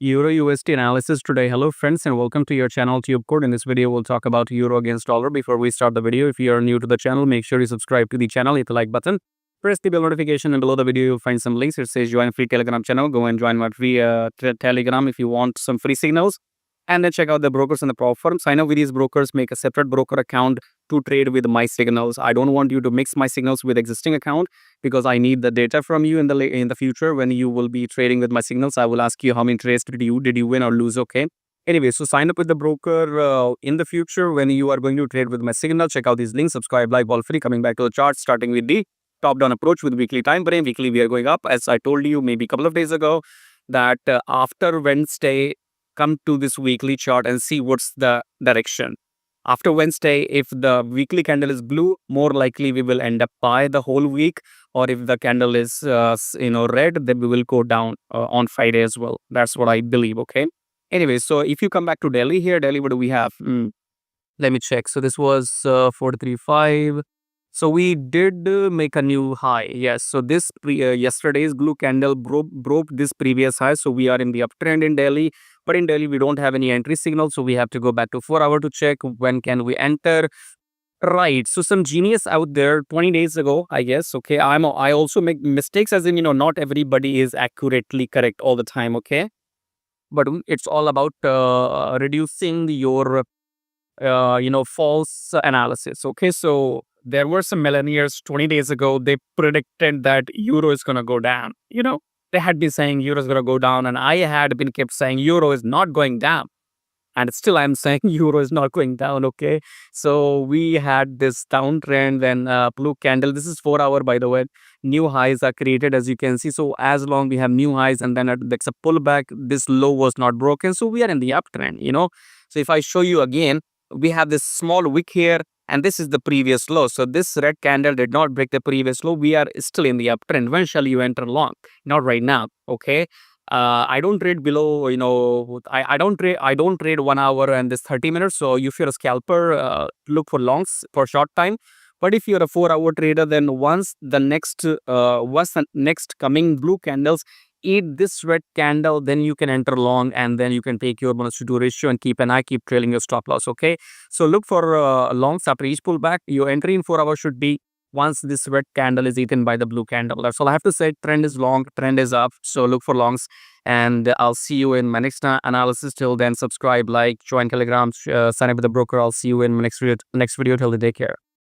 Euro USD analysis today. Hello friends and welcome to your channel TubeCore. In this video, we'll talk about euro against dollar. Before we start the video, if you are new to the channel, make sure you subscribe to the channel, hit the like button, press the bell notification, and below the video, you'll find some links. It says join free Telegram channel. Go and join my free Telegram if you want some free signals. And then check out the brokers and the prop firms. I know with these brokers, make a separate broker account to trade with my signals. I don't want you to mix my signals with existing account because I need the data from you in the future when you will be trading with my signals. I will ask you how many trades did you win or lose. Okay. Anyway, so sign up with the broker in the future when you are going to trade with my signal. Check out these links. Subscribe, like, all free. Coming back to the chart, starting with the top down approach with weekly time frame. Weekly we are going up, as I told you maybe a couple of days ago, that after Wednesday, come to this weekly chart and see what's the direction. After Wednesday, if the weekly candle is blue, more likely we will end up buy the whole week. Or if the candle is red, then we will go down on Friday as well. That's what I believe. Okay. Anyway, so if you come back to Delhi here, Delhi, what do we have? Let me check. So this was 435. So we did make a new high. Yes. So this yesterday's blue candle broke this previous high. So we are in the uptrend in Delhi. But in Delhi, we don't have any entry signal. So we have to go back to 4 hour to check when can we enter. Right. So some genius out there 20 days ago, I guess. Okay. I also make mistakes, as in, not everybody is accurately correct all the time. Okay. But it's all about reducing your false analysis. Okay. So there were some millionaires 20 days ago, they predicted that euro is going to go down. They had been saying euro is going to go down, and I had been kept saying euro is not going down. And still I'm saying euro is not going down. Okay. So we had this downtrend, then blue candle. This is 4 hour, by the way. New highs are created, as you can see. So as long we have new highs and then there's a pullback, this low was not broken. So we are in the uptrend, So if I show you again, we have this small wick here, and this is the previous low. So this red candle did not break the previous low. We are still in the uptrend. When shall you enter long? Not right now. Okay. I don't trade below, I don't trade 1 hour and this 30 minutes. So if you're a scalper, look for longs for short time. But if you're a 4 hour trader, then once the next coming blue candles eat this red candle, then you can enter long, and then you can take your 1:2 ratio and keep trailing your stop loss. Okay. So look for longs after each pullback. Your entry in 4 hours should be once this red candle is eaten by the blue candle. That's all I have to say. Trend is long, trend is up. So look for longs, and I'll see you in my next analysis. Till then, subscribe, like, join Telegram, sign up with the broker. I'll see you in my next video. Till then, take care.